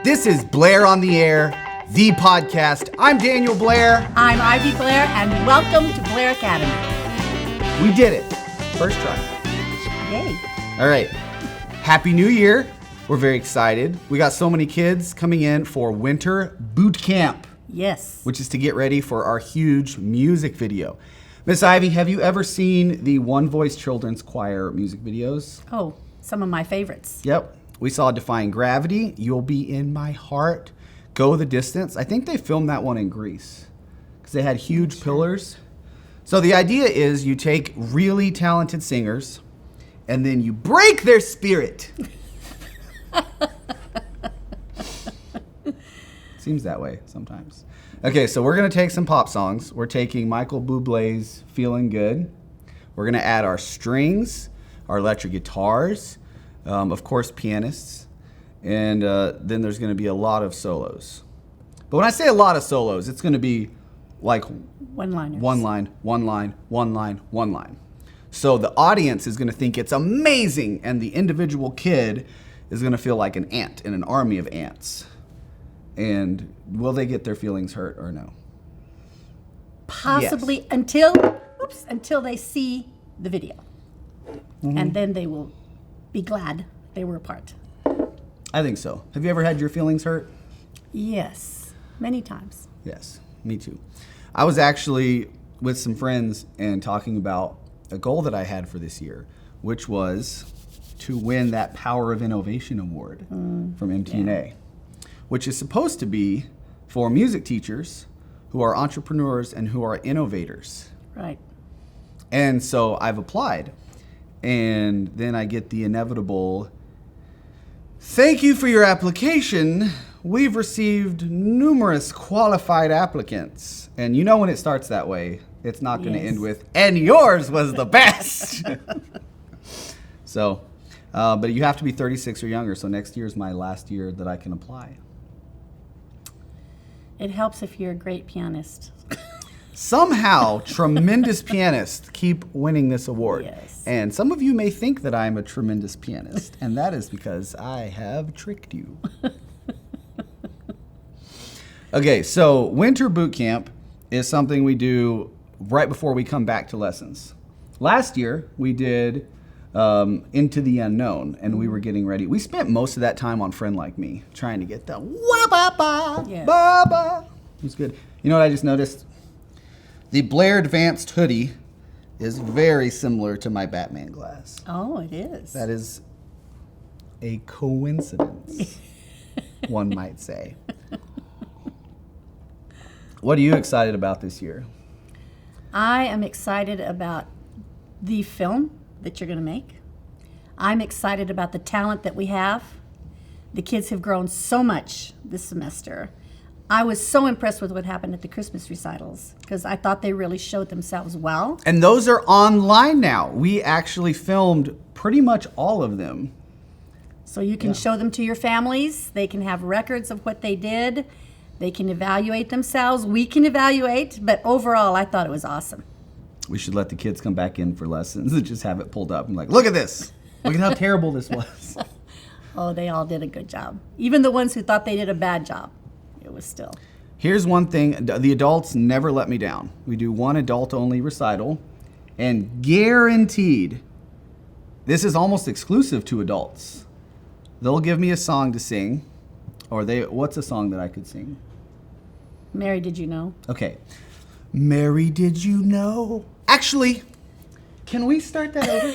This is Blair on the Air, the podcast. I'm Daniel Blair. I'm Ivy Blair, and welcome to Blair Academy. We did it. First try. Yay. All right. Happy New Year. We're very excited. We got so many kids coming in for winter boot camp. Yes. Which is to get ready for our huge music video. Miss Ivy, have you ever seen the One Voice Children's Choir music videos? Oh, some of my favorites. Yep. We saw Defying Gravity, You'll Be in My Heart, Go the Distance. I think they filmed that one in Greece because they had huge pillars. So the idea is you take really talented singers and then you break their spirit. Seems that way sometimes. Okay, so we're going to take some pop songs. We're taking Michael Bublé's Feeling Good. We're going to add our strings, our electric guitars, of course, pianists, and then there's going to be a lot of solos. But when I say a lot of solos, it's going to be like one-liners. One line, one line, one line, one line. So the audience is going to think it's amazing, and the individual kid is going to feel like an ant in an army of ants. And will they get their feelings hurt or no? Possibly Yes. until they see the video. Mm-hmm. And then they will be glad they were a part. I think so. Have you ever had your feelings hurt? Yes, many times. Yes, me too. I was actually with some friends and talking about a goal that I had for this year, which was to win that Power of Innovation Award from MTNA, which is supposed to be for music teachers who are entrepreneurs and who are innovators. Right. And so I've applied, and then I get the inevitable, "Thank you for your application. We've received numerous qualified applicants." And you know when it starts that way, it's not going to end with, "And yours was the best." So, but you have to be 36 or younger, so next year is my last year that I can apply. It helps if you're a great pianist. Somehow, tremendous pianists keep winning this award. Yes. And some of you may think that I'm a tremendous pianist, and that is because I have tricked you. Okay, so winter boot camp is something we do right before we come back to lessons. Last year, we did Into the Unknown, and we were getting ready. We spent most of that time on Friend Like Me, trying to get the wah-ba-ba, Yes. ba-ba. It was good. You know what I just noticed? The Blair Advanced hoodie is very similar to my Batman glass. Oh, it is. That is a coincidence, one might say. What are you excited about this year? I am excited about the film that you're going to make. I'm excited about the talent that we have. The kids have grown so much this semester. I was so impressed with what happened at the Christmas recitals because I thought they really showed themselves well. And those are online now. We actually filmed pretty much all of them. So you can show them to your families. They can have records of what they did. They can evaluate themselves. We can evaluate. But overall, I thought it was awesome. We should let the kids come back in for lessons and just have it pulled up and like, look at this. Look at how terrible this was. Oh, they all did a good job. Even the ones who thought they did a bad job. It was still. Here's one thing. The adults never let me down. We do one adult-only recital, and guaranteed, this is almost exclusive to adults. They'll give me a song to sing, or what's a song that I could sing? Mary, did you know? Okay. Mary, did you know? Actually, can we start that over?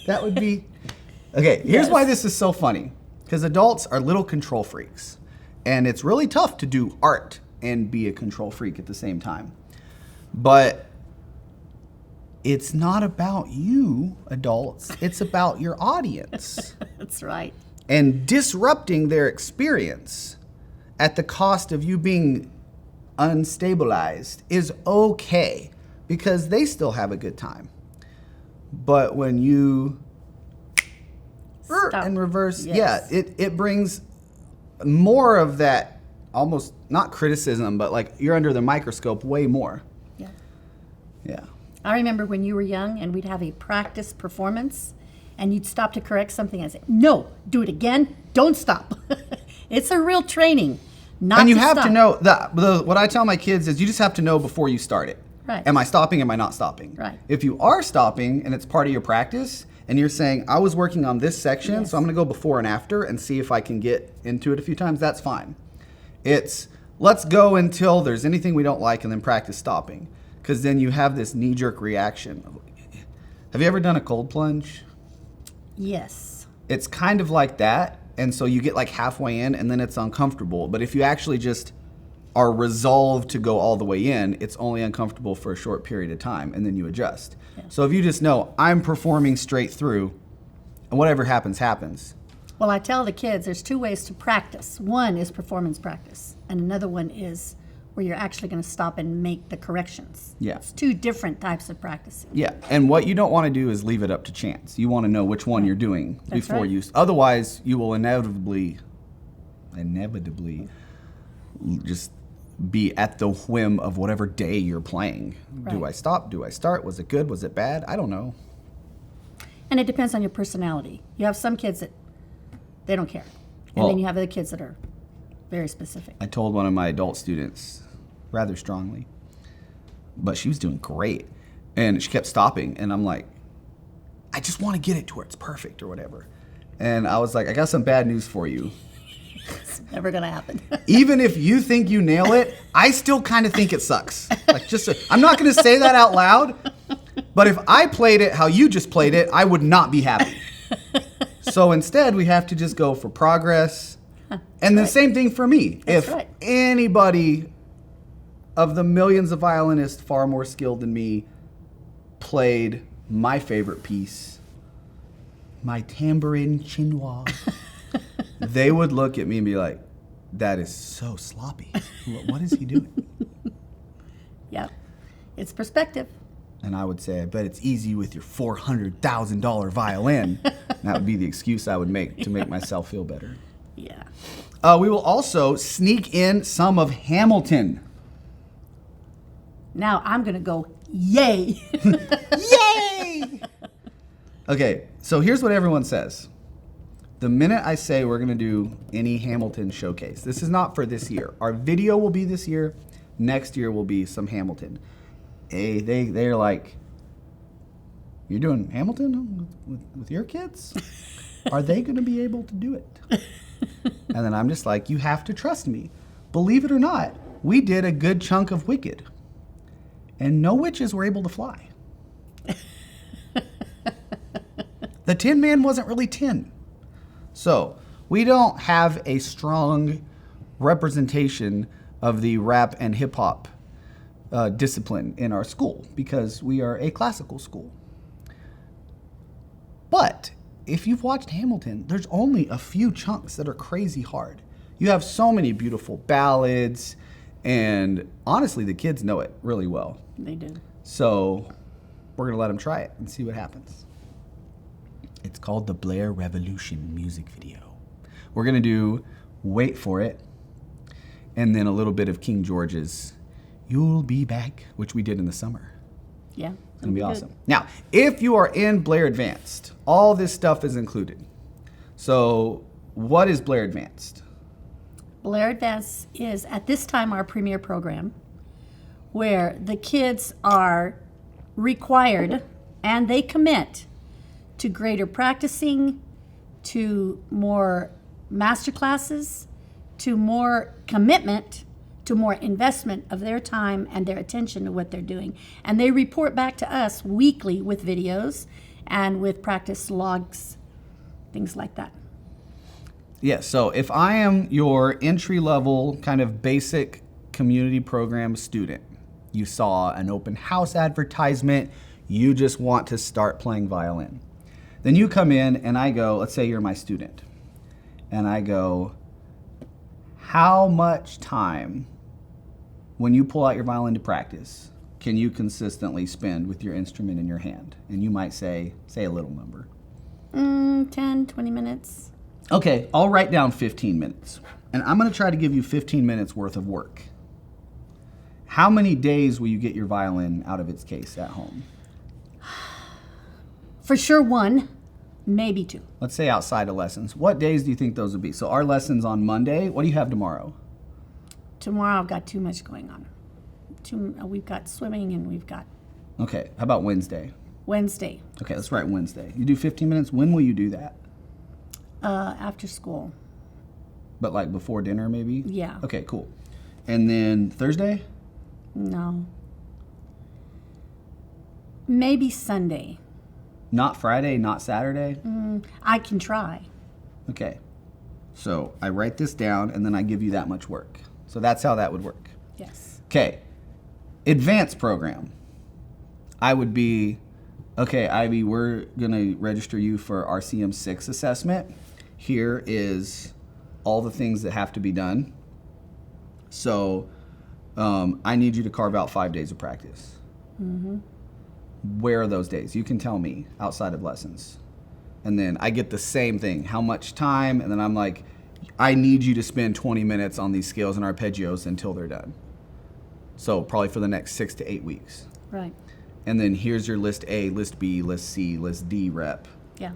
That would be... Okay, here's why this is so funny. Because adults are little control freaks. And it's really tough to do art and be a control freak at the same time. But it's not about you, adults. It's about your audience. That's right. And disrupting their experience at the cost of you being unstabilized is okay because they still have a good time. But when you Stop. and reverse, Yes. it brings more of that, almost not criticism, but like you're under the microscope way more. Yeah. Yeah. I remember when you were young and we'd have a practice performance and you'd stop to correct something and say, "No, do it again. Don't stop." It's a real training. Not And you to have stop. to know, what I tell my kids is you just have to know before you start it. Right. Am I stopping? Am I not stopping? Right. If you are stopping and it's part of your practice and you're saying, I was working on this section, Yes. so I'm going to go before and after and see if I can get into it a few times, that's fine. It's let's go until there's anything we don't like and then practice stopping. Because then you have this knee-jerk reaction. Have you ever done a cold plunge? Yes. It's kind of like that. And so you get like halfway in and then it's uncomfortable. But if you actually just are resolved to go all the way in, it's only uncomfortable for a short period of time and then you adjust. Yeah. So if you just know I'm performing straight through and whatever happens, happens. Well, I tell the kids there's two ways to practice. One is performance practice, and another one is where you're actually going to stop and make the corrections. Yeah. It's two different types of practicing. Yeah. And what you don't want to do is leave it up to chance. You want to know which one you're doing That's before right. you. Otherwise, you will inevitably just be at the whim of whatever day you're playing. Do Right. I stop? Do I start? Was it good? Was it bad? I don't know. And it depends on your personality. You have some kids that they don't care. And Well- then you have other kids that are very specific. I told one of my adult students rather strongly, but she was doing great. And she kept stopping. And I'm like, I just want to get it to where it's perfect or whatever. And I was like, I got some bad news for you. It's never going to happen. Even if you think you nail it, I still kind of think it sucks. Like I'm not going to say that out loud, but if I played it how you just played it, I would not be happy. So instead, we have to just go for progress. And the same thing for me. That's If right. anybody of the millions of violinists far more skilled than me played my favorite piece, my tambourine chinois, they would look at me and be like, that is so sloppy. What is he doing? Yeah. It's perspective. And I would say, I bet it's easy with your $400,000 violin. And that would be the excuse I would make to make myself feel better. Yeah. We will also sneak in some of Hamilton. Now I'm going to go, yay. Yay! Okay, so here's what everyone says. The minute I say we're going to do any Hamilton showcase, this is not for this year. Our video will be this year. Next year will be some Hamilton. They're like, you're doing Hamilton with your kids? Are they going to be able to do it? And then I'm just like, you have to trust me. Believe it or not, we did a good chunk of Wicked. And no witches were able to fly. The Tin Man wasn't really tin. So we don't have a strong representation of the rap and hip hop discipline in our school because we are a classical school. But if you've watched Hamilton, there's only a few chunks that are crazy hard. You have so many beautiful ballads, and honestly, the kids know it really well. They do. So we're going to let them try it and see what happens. It's called the Blair Revolution music video. We're going to do Wait For It, and then a little bit of King George's You'll Be Back, which we did in the summer. Yeah. It's going to be awesome. Now, if you are in Blair Advanced, all this stuff is included. So what is Blair Advanced? Blair Advance is, at this time, our premier program where the kids are required and they commit to greater practicing, to more master classes, to more commitment, to more investment of their time and their attention to what they're doing. And they report back to us weekly with videos and with practice logs, things like that. Yes, so if I am your entry-level kind of basic community program student, you saw an open house advertisement, you just want to start playing violin. Then you come in and I go, let's say you're my student, and I go, how much time when you pull out your violin to practice can you consistently spend with your instrument in your hand? And you might say a little number. 10, 20 minutes. Okay, I'll write down 15 minutes. And I'm going to try to give you 15 minutes worth of work. How many days will you get your violin out of its case at home? For sure, one. Maybe 2. Let's say outside of lessons. What days do you think those would be? So our lesson's on Monday. What do you have tomorrow? Tomorrow I've got too much going on. We've got swimming and we've got Okay, how about Wednesday? Wednesday Okay, let's write Wednesday. You do 15 minutes. When will you do that? after school. But like before dinner maybe? Yeah. Okay, cool. And then Thursday? No. Maybe Sunday. Not Friday, not Saturday? I can try. Okay. So I write this down and then I give you that much work. So that's how that would work. Yes. Okay. Advanced program. I would be, okay, Ivy, we're going to register you for RCM 6 assessment. Here is all the things that have to be done. So I need you to carve out 5 days of practice. Mm-hmm. Where are those days? You can tell me outside of lessons. And then I get the same thing. How much time? And then I'm like, I need you to spend 20 minutes on these scales and arpeggios until they're done. So probably for the next 6 to 8 weeks. Right. And then here's your list A, list B, list C, list D rep. Yeah.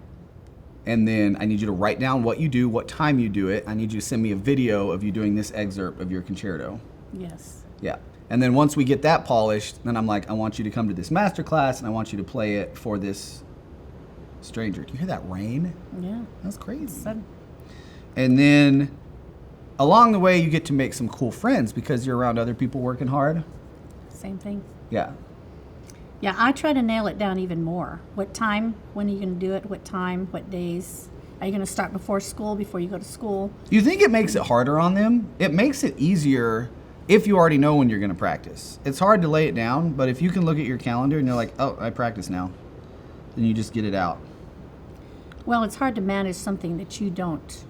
And then I need you to write down what you do, what time you do it. I need you to send me a video of you doing this excerpt of your concerto. Yes. Yeah. And then once we get that polished, then I'm like, I want you to come to this master class and I want you to play it for this stranger. Do you hear that rain? Yeah. That's crazy. Sudden. And then along the way, you get to make some cool friends because you're around other people working hard. Same thing. Yeah. Yeah, I try to nail it down even more. What time? When are you going to do it? What time? What days? Are you going to start before school, before you go to school? You think it makes it harder on them? It makes it easier if you already know when you're going to practice. It's hard to lay it down, but if you can look at your calendar and you're like, oh, I practice now, then you just get it out. Well, it's hard to manage something that you don't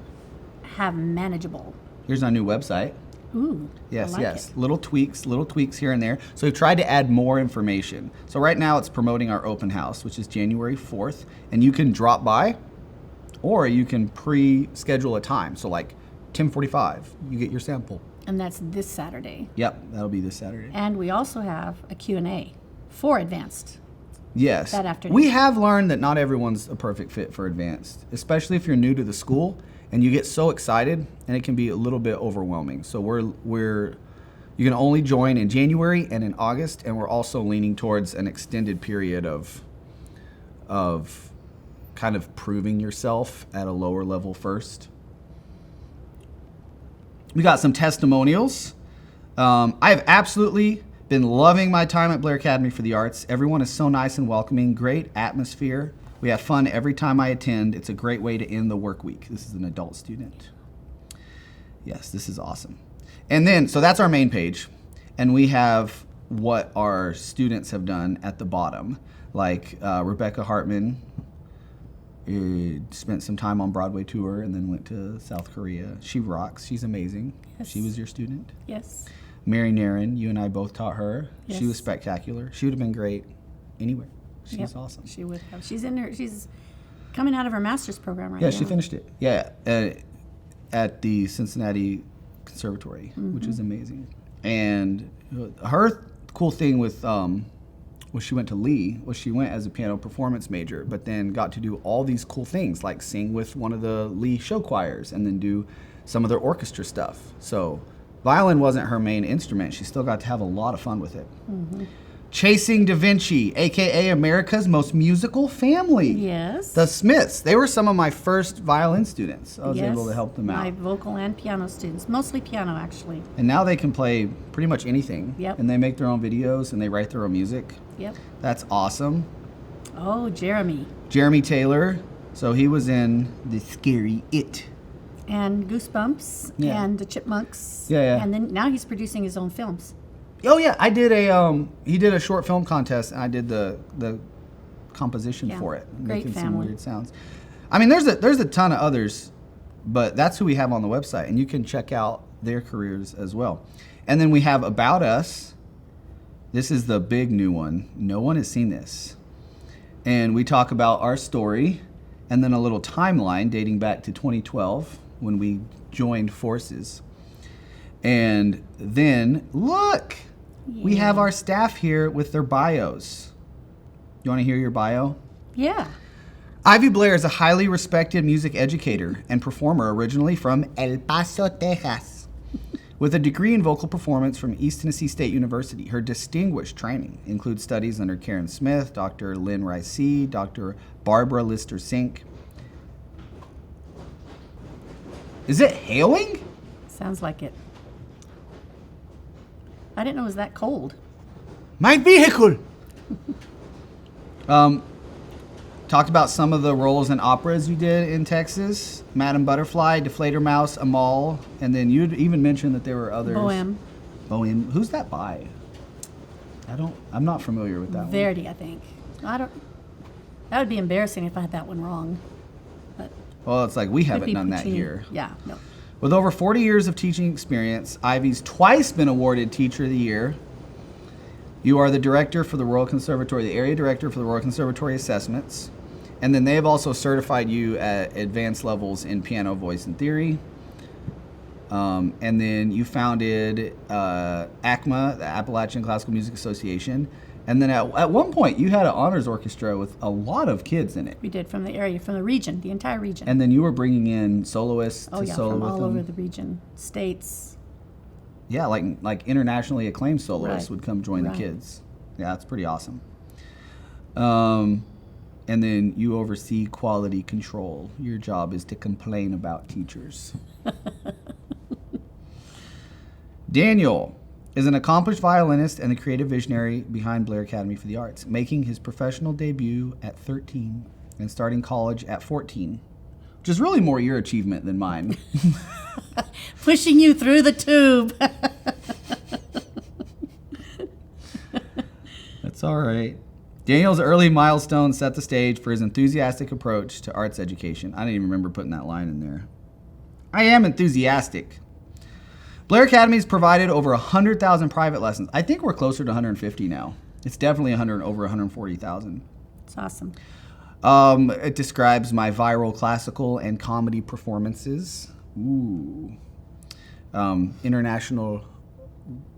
have manageable. Here's our new website. Ooh. Yes, I like yes. it. Little tweaks here and there. So we've tried to add more information. So right now it's promoting our open house, which is January 4th. And you can drop by or you can pre-schedule a time. So like 10:45, you get your sample. And that's this Saturday. Yep, that'll be this Saturday. And we also have a Q&A for advanced. Yes. That afternoon. We have learned that not everyone's a perfect fit for advanced, especially if you're new to the school and you get so excited and it can be a little bit overwhelming. So you can only join in January and in August, and we're also leaning towards an extended period of kind of proving yourself at a lower level first. We got some testimonials. I have absolutely been loving my time at Blair Academy for the Arts. Everyone is so nice and welcoming, great atmosphere. We have fun every time I attend. It's a great way to end the work week. This is an adult student. Yes, this is awesome. And then, so that's our main page. And we have what our students have done at the bottom. Like Rebecca Hartman spent some time on Broadway tour and then went to South Korea. She rocks. She's amazing. Yes. She was your student. Yes. Mary Nairn, you and I both taught her. Yes. She was spectacular. She would have been great anywhere. She's Yep, awesome. She would have. She's coming out of her master's program right now. Yeah, she finished it. Yeah, at the Cincinnati Conservatory, which is amazing. And her cool thing with when she went to Lee was she went as a piano performance major, but then got to do all these cool things like sing with one of the Lee show choirs and then do some of their orchestra stuff. So violin wasn't her main instrument. She still got to have a lot of fun with it. Mm-hmm. Chasing Da Vinci, a.k.a. America's most musical family. Yes. The Smiths. They were some of my first violin students. I was able to help them out. My vocal and piano students. Mostly piano, actually. And now they can play pretty much anything. Yep. And they make their own videos and they write their own music. Yep. That's awesome. Oh, Jeremy. Jeremy Taylor. So he was in The Scary It. And Goosebumps. Yeah. And the Chipmunks. Yeah, yeah. And then now he's producing his own films. Oh yeah, I did he did a short film contest and I did the composition for it. Great making family. some weird sounds. I mean, there's a ton of others, but that's who we have on the website and you can check out their careers as well. And then we have About Us. This is the big new one. No one has seen this. And we talk about our story and then a little timeline dating back to 2012 when we joined forces. And then, look, we have our staff here with their bios. You want to hear your bio? Yeah. Ivy Blair is a highly respected music educator and performer originally from El Paso, Texas. With a degree in vocal performance from East Tennessee State University, her distinguished training includes studies under Karen Smith, Dr. Lynn Ricey, Dr. Barbara Lister-Sink. Is it hailing? Sounds like it. I didn't know it was that cold. My vehicle! Talked about some of the roles in operas you did in Texas. Madame Butterfly, Deflator Mouse, Amal, and then you'd even mentioned that there were others. Bohème. Who's that by? I'm not familiar with that one. Verdi, I think. That would be embarrassing if I had that one wrong. But Well, it's like we haven't done that here. Yeah, no. With over 40 years of teaching experience, Ivy's twice been awarded Teacher of the Year. You are the director for the Royal Conservatory, the area director for the Royal Conservatory Assessments. And then they have also certified you at advanced levels in piano, voice, and theory. And then you founded ACMA, the Appalachian Classical Music Association. And then at one point, you had an honors orchestra with a lot of kids in it. We did, from the area, from the region, the entire region. And then you were bringing in soloists to solo from with all them. over the region, states. Yeah, like internationally acclaimed soloists Right. would come join Right. the kids. Yeah, that's pretty awesome. And then you oversee quality control. Your job is to complain about teachers. Daniel is an accomplished violinist and the creative visionary behind Blair Academy for the Arts, making his professional debut at 13 and starting college at 14, which is really more your achievement than mine. Pushing you through the tube. That's all right. Daniel's early milestones set the stage for his enthusiastic approach to arts education. I didn't even remember putting that line in there. I am enthusiastic. Blair Academy has provided over 100,000 private lessons. I think we're closer to 150 now. It's definitely over 140,000. It's awesome. It describes my viral classical and comedy performances. Ooh. International,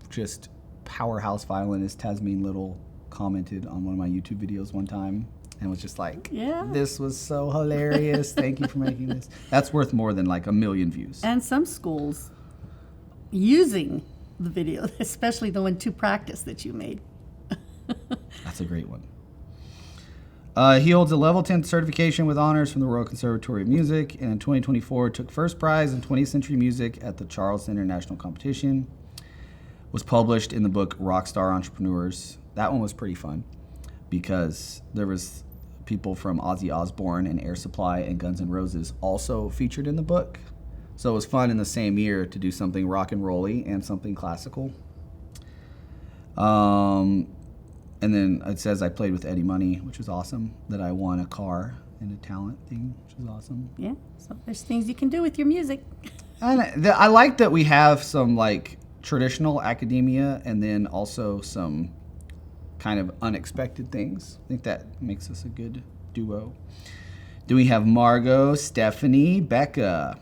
just powerhouse violinist Tasmin Little commented on one of my YouTube videos one time and was just like, Yeah. This was so hilarious. Thank you for making this. That's worth more than like 1 million views. And some schools using the video, especially the one to practice that you made. That's a great one. He holds a level 10 certification with honors from the Royal Conservatory of Music, and in 2024 took first prize in 20th century music at the Charleston International Competition. Was published in the book Rockstar Entrepreneurs. That one was pretty fun because there was people from Ozzy Osbourne and Air Supply and Guns N' Roses also featured in the book. So it was fun in the same year to do something rock and roll-y and something classical. And then it says I played with Eddie Money, which was awesome, that I won a car in a talent thing, which was awesome. Yeah, so there's things you can do with your music. And I like that we have some like traditional academia and then also some kind of unexpected things. I think that makes us a good duo. Do we have Margot, Stephanie, Becca,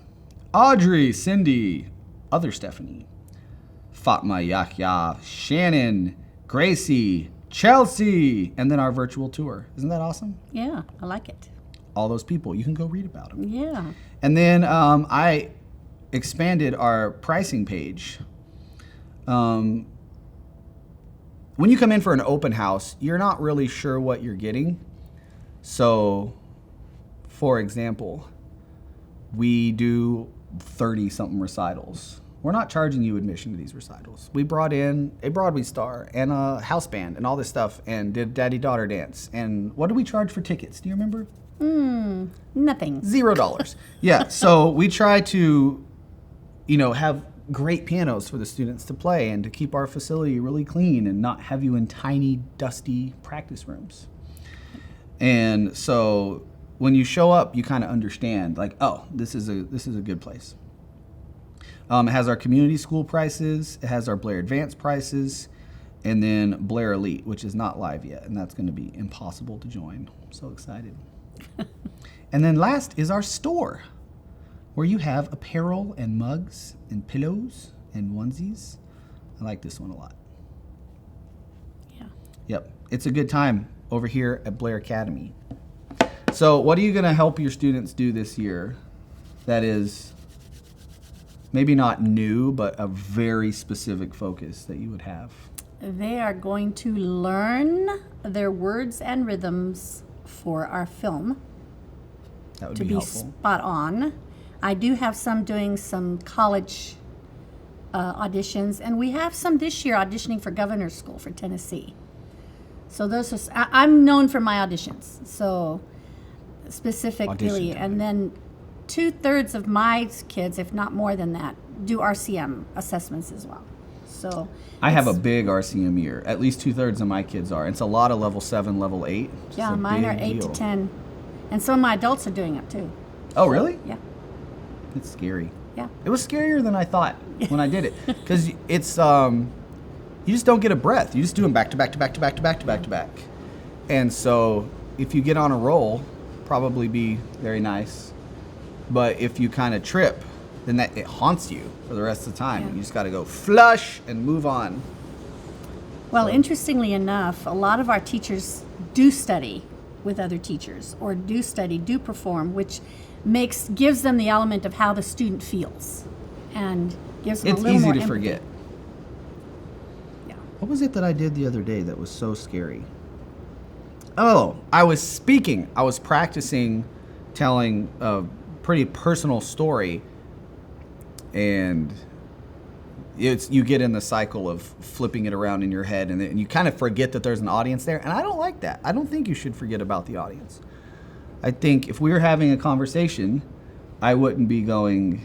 Audrey, Cindy, other Stephanie, Fatma, Yahya, Shannon, Gracie, Chelsea, and then our virtual tour. Isn't that awesome? Yeah, I like it. All those people. You can go read about them. Yeah. And then I expanded our pricing page. When you come in for an open house, you're not really sure what you're getting. So, for example, we do 30-something recitals. We're not charging you admission to these recitals. We brought in a Broadway star and a house band and all this stuff and did daddy-daughter dance. And what did we charge for tickets? Do you remember? Nothing. $0. Yeah, so we try to, have great pianos for the students to play and to keep our facility really clean and not have you in tiny, dusty practice rooms. And so when you show up, you kind of understand, like, oh, this is a good place. It has our community school prices, it has our Blair Advanced prices, and then Blair Elite, which is not live yet, and that's going to be impossible to join. I'm so excited. And then last is our store, where you have apparel and mugs and pillows and onesies. I like this one a lot. Yeah. Yep, it's a good time over here at Blair Academy. So what are you going to help your students do this year that is maybe not new, but a very specific focus that you would have? They are going to learn their words and rhythms for our film That would to be be helpful. spot on. I do have some doing some college auditions, and we have some this year auditioning for governor's school for Tennessee. So those are, I'm known for my auditions, so specifically. Audition And then 2/3 of my kids, if not more than that, do RCM assessments as well. So I have a it's- big RCM year. At least 2/3 of my kids are. It's a lot of level 7, level 8. It's yeah, a mine are big 8 deal. to 10, and some of my adults are doing it too. Oh, really? Yeah, It's scary. yeah. It was scarier than I thought when I did it, because it's you just don't get a breath. You just do them back to back to back to back to back to back to back, and so if you get on a roll, probably be very nice. But if you kind of trip, then that it haunts you for the rest of the time. Yeah. You just got to go flush and move on. Well, interestingly enough, a lot of our teachers do study with other teachers, or do perform, which gives them the element of how the student feels, and gives them It's a little easy more to empathy. forget. Yeah. What was it that I did the other day that was so scary? Oh, I was practicing telling a pretty personal story, and you get in the cycle of flipping it around in your head, and then you kind of forget that there's an audience there, and I don't like that. I don't think you should forget about the audience. I think if we were having a conversation, I wouldn't be going,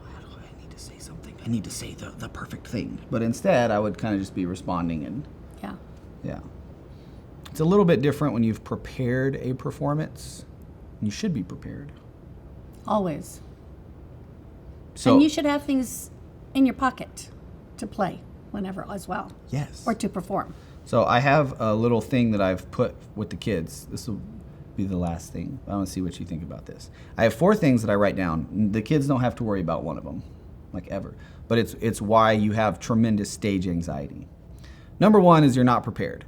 I need to say something. I need to say the perfect thing. But instead, I would kind of just be responding, and Yeah. yeah. It's a little bit different when you've prepared a performance. You should be prepared. Always. So, And you should have things in your pocket to play whenever as well, yes. or to perform. So I have a little thing that I've put with the kids. This will be the last thing. I want to see what you think about this. I have 4 things that I write down. The kids don't have to worry about one of them, like ever. But it's why you have tremendous stage anxiety. Number 1 is you're not prepared.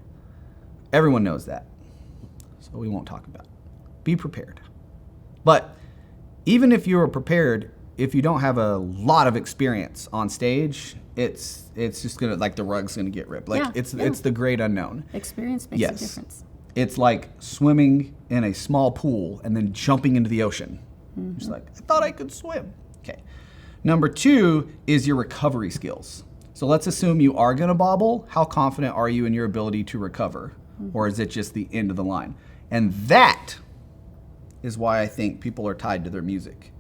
Everyone knows that. So we won't talk about it. Be prepared. But even if you are prepared, if you don't have a lot of experience on stage, it's just gonna, like, the rug's gonna get ripped. Like Yeah, it's yeah. the great unknown. Experience makes Yes. a difference. It's like swimming in a small pool and then jumping into the ocean. Just like, I thought I could swim. Okay. Number 2 is your recovery skills. So let's assume you are gonna bobble. How confident are you in your ability to recover? Or is it just the end of the line? And that is why I think people are tied to their music,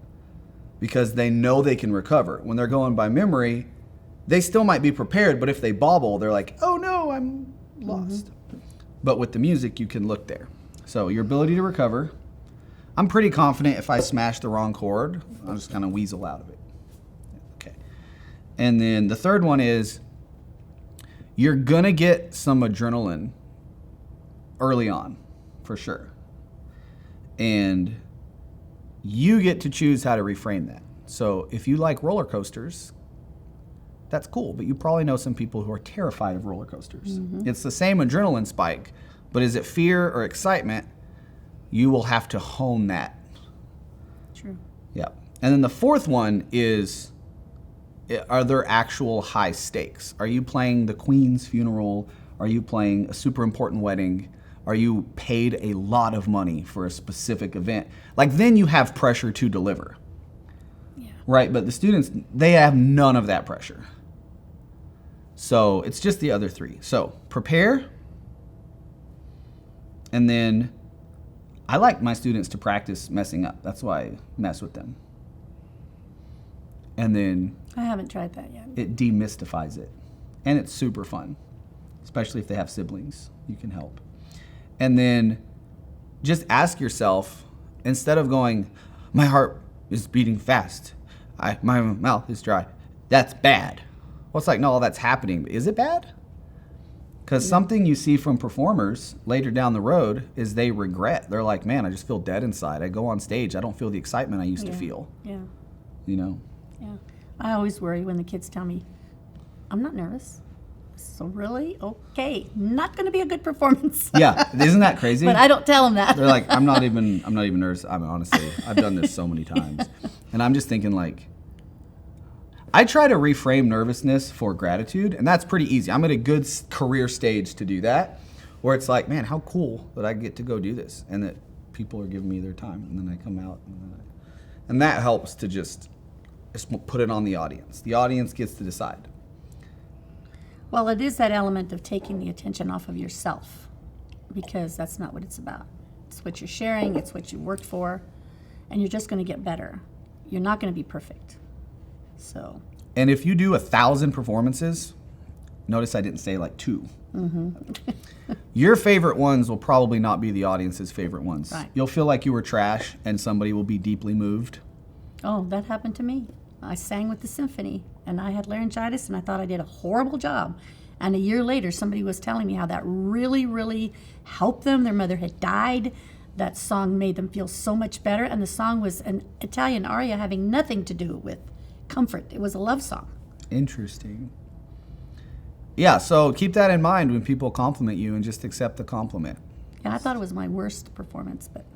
because they know they can recover. When they're going by memory, they still might be prepared, but if they bobble, they're like, oh no, I'm lost. But with the music, you can look there. So your ability to recover. I'm pretty confident if I smash the wrong chord, I'll just kind of weasel out of it. Okay. And then the third one is you're going to get some adrenaline early on, for sure. And you get to choose how to reframe that. So if you like roller coasters, that's cool, but you probably know some people who are terrified of roller coasters. It's the same adrenaline spike, but is it fear or excitement? You will have to hone that. True. Yeah. And then the fourth one is, are there actual high stakes? Are you playing the Queen's funeral? Are you playing a super important wedding? Are you paid a lot of money for a specific event? Like, then you have pressure to deliver. Yeah. Right? But the students, they have none of that pressure. So it's just the other 3. So prepare. And then I like my students to practice messing up. That's why I mess with them. And then I haven't tried that yet. it demystifies it. And it's super fun, especially if they have siblings. You can help. And then just ask yourself, instead of going, my heart is beating fast, my mouth is dry, that's bad. Well, it's like, no, that's happening. Is it bad? Because something you see from performers later down the road is they regret. They're like, man, I just feel dead inside. I go on stage, I don't feel the excitement I used to feel. Yeah. You know? Yeah. I always worry when the kids tell me, I'm not nervous. So really? Okay. Not going to be a good performance. Yeah, isn't that crazy? But I don't tell them that. They're like, I'm not even nervous. I mean, honestly, I've done this so many times. And I'm just thinking like, I try to reframe nervousness for gratitude, and that's pretty easy. I'm at a good career stage to do that, where it's like, man, how cool that I get to go do this, and that people are giving me their time, and then I come out, and that helps to just put it on the audience. The audience gets to decide. Well, it is that element of taking the attention off of yourself, because that's not what it's about. It's what you're sharing, it's what you worked for, and you're just going to get better. You're not going to be perfect. So. And if you do 1,000 performances, notice I didn't say like 2. Your favorite ones will probably not be the audience's favorite ones. Right. You'll feel like you were trash, and somebody will be deeply moved. Oh, that happened to me. I sang with the symphony, and I had laryngitis, and I thought I did a horrible job. And a year later, somebody was telling me how that really, really helped them. Their mother had died. That song made them feel so much better. And the song was an Italian aria having nothing to do with comfort. It was a love song. Interesting. Yeah, so keep that in mind when people compliment you, and just accept the compliment. Yeah, I thought it was my worst performance, but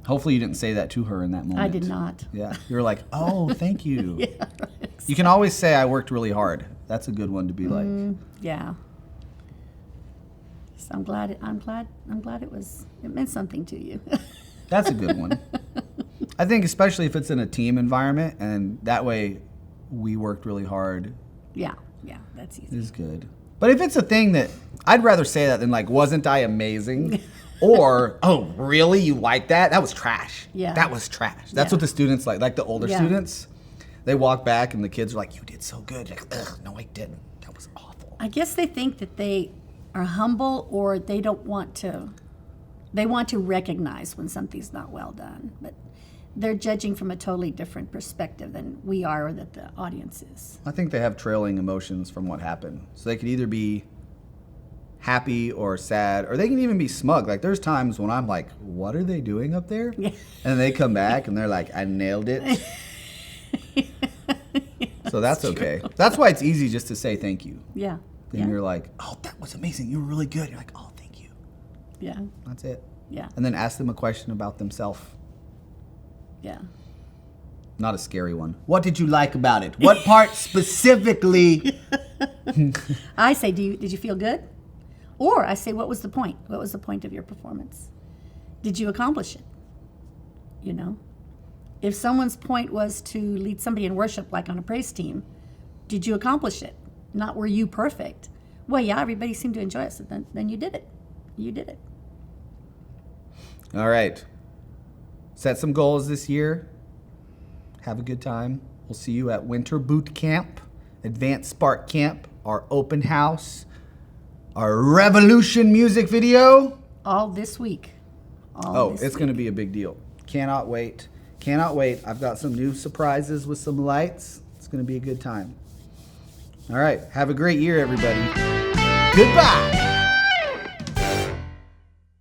Hopefully you didn't say that to her in that moment. I did not. Yeah, you were like, oh, thank you. Yeah, right. You can always say I worked really hard. That's a good one to be like. Yeah. So I'm glad it meant something to you. That's a good one. I think especially if it's in a team environment, and that way we worked really hard. Yeah, that's easy. Is good. But if it's a thing that, I'd rather say that than like, wasn't I amazing? Or, oh, really? You like that? That was trash. Yeah. That was trash. That's what the students like the older students. They walk back and the kids are like, you did so good. You're like, ugh, no, I didn't. That was awful. I guess they think that they are humble, or they want to recognize when something's not well done. But they're judging from a totally different perspective than we are, or that the audience is. I think they have trailing emotions from what happened. So they could either be happy or sad, or they can even be smug. Like there's times when I'm like, what are they doing up there? Yeah. And they come back and they're like, I nailed it. So that's okay. True. That's why it's easy just to say thank you. Yeah. Then you're like, oh, that was amazing. You were really good. You're like, oh, thank you. Yeah. That's it. Yeah. And then ask them a question about themselves. Yeah. Not a scary one. What did you like about it? What part specifically? I say, did you feel good? Or I say, what was the point? What was the point of your performance? Did you accomplish it? You know? If someone's point was to lead somebody in worship, like on a praise team, did you accomplish it? Not were you perfect? Well, yeah, everybody seemed to enjoy it, so then you did it. You did it. All right. Set some goals this year. Have a good time. We'll see you at Winter Boot Camp, Advanced Spark Camp, our open house, our Revolution music video. All this week. It's going to be a big deal. Cannot wait. Cannot wait. I've got some new surprises with some lights. It's going to be a good time. All right. Have a great year, everybody. Goodbye.